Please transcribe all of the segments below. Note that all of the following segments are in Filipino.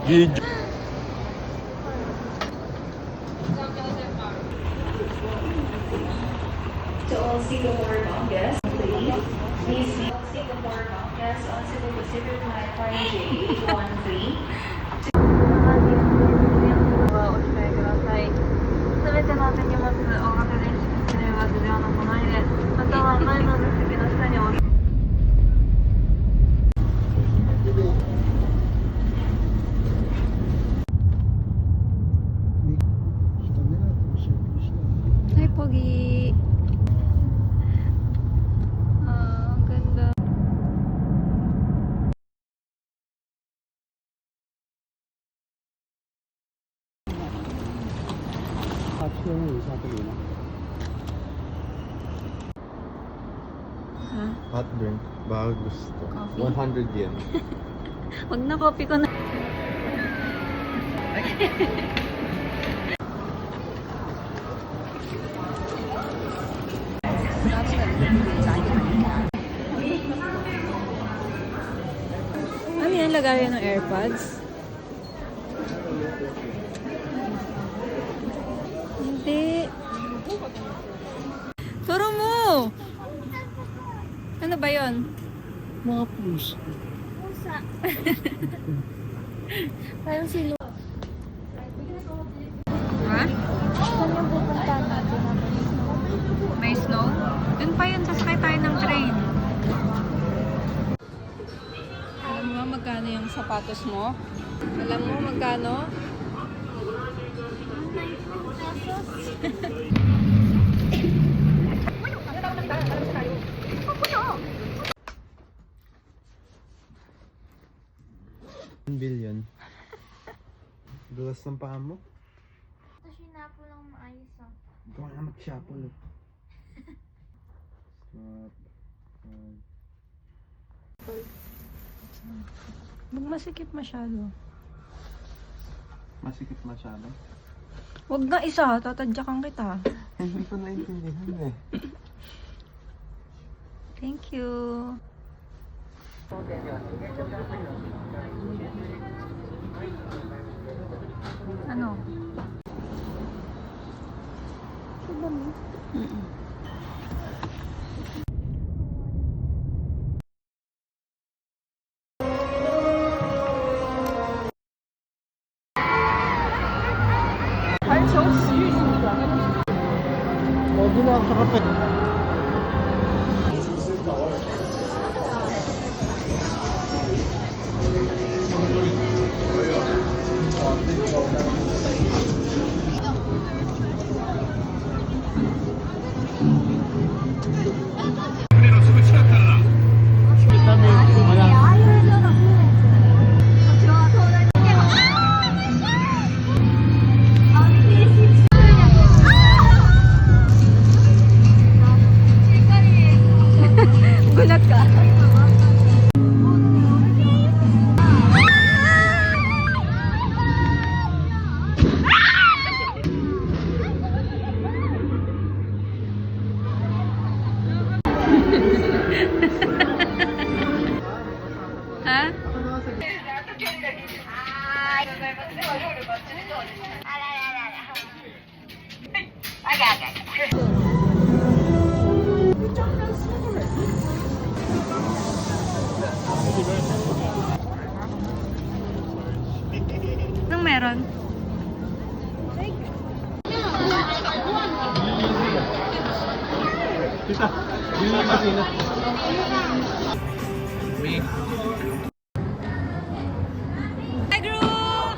GG. To all Singapore bound guests, please note Singapore bound guests on Cebu Pacific Flight RJ813. すべての手荷物、大型電子機器類は持病のもの入れ、または前の座席の下に置いて。Hai Pogi. Ang ganda. Ha? Hot drink. Baka gusto. Coffee? 100 yen. Wag na, coffee ko na. Ano yan? Lagayan ng AirPods? Hindi. Turo mo! Ano ba yon? Mga pusa. Pusa. Parang sino? Ha? Saan yung pupunta natin? May snow? Dun pa yun, sasakay tayo ng train. Alam mo magkano yung sapatos mo? Alam mo magkano? 1 billion. Dulas ng paa mo. Ito sinapo lang maayos ah. Ito nga mag-shuffle. Stop. Huwag masikip masyado. Masikip masyado. Huwag nga isa, tatadyakan kita. Hindi ko naintindihan eh. Thank you. Ano? Mm-mm. Oh, doon ako sa kape. Gulat ka. Ha? Anong meron? Kita, hindi na sila. Hi, group!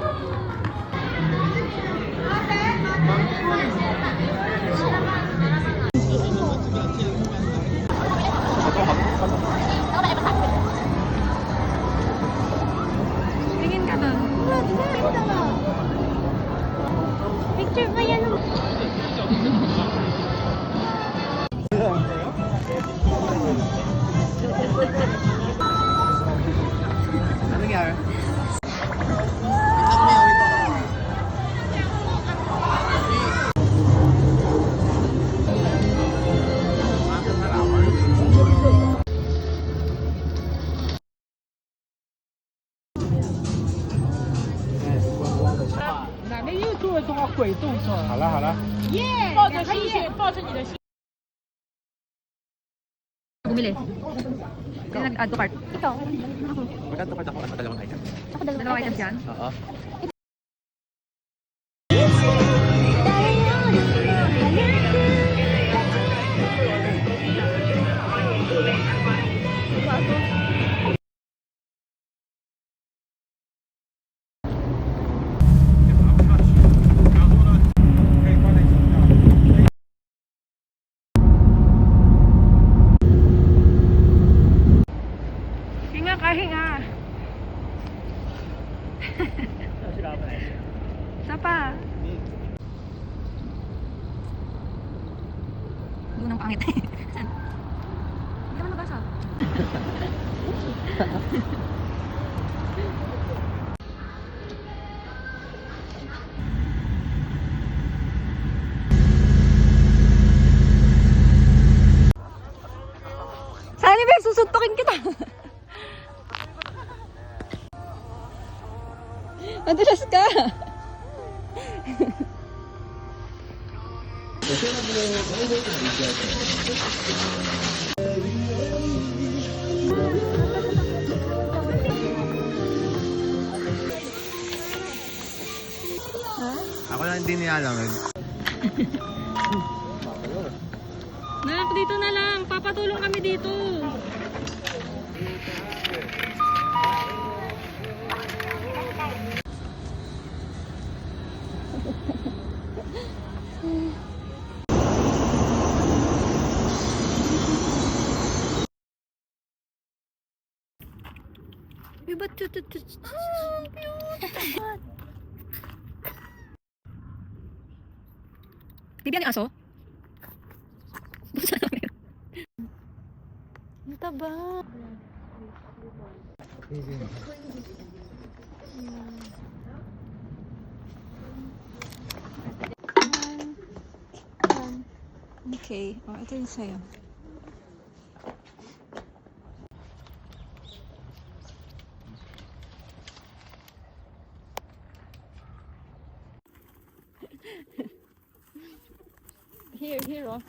Tingin ka doon. Picture pa yan. Ano nangyari? 会做到鬼动作。好了好了。抱着心血，抱着你的心。 Bumili. Sino nag-add to cart? Ito. Magkano pa ako? Dalawang item. Ako Dalawang items yan? Oo. Hinga ka, hinga. Isa pa. Bunang pangit. Saan? Hindi naman nabasa. Saan ba? Susuntukin kita. Madulas ka. Ako lang hindi niya alam. Nak, dito na lang. Papatulong kami dito. Ba't Bibiyan yung aso? Busa namin. Ang taba. Okay. Oh, ito yung sa'yo. Here, oh.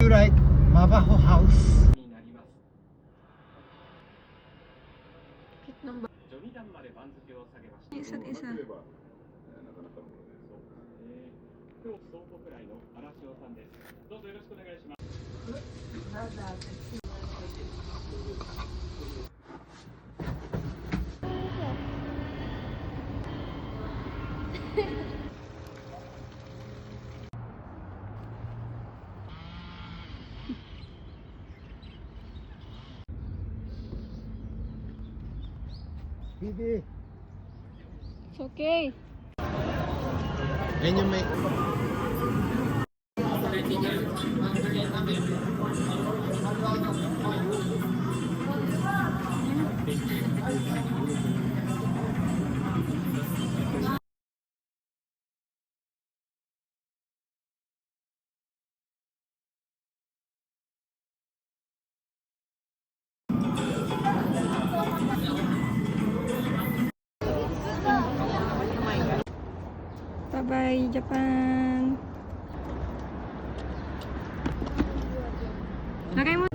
You like Mabaho House? Isa't isa. Bibi. It's okay. Yan yung may... Bye-bye, Japan. Lagay mo.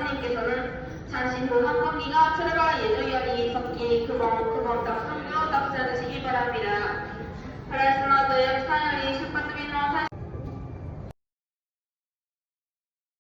님께서는 잠시 후 항공기가 출발 예정이니 섭기 그만 딱 3秒 딱 쓰시기 바랍니다. Para el lado de España y su patrino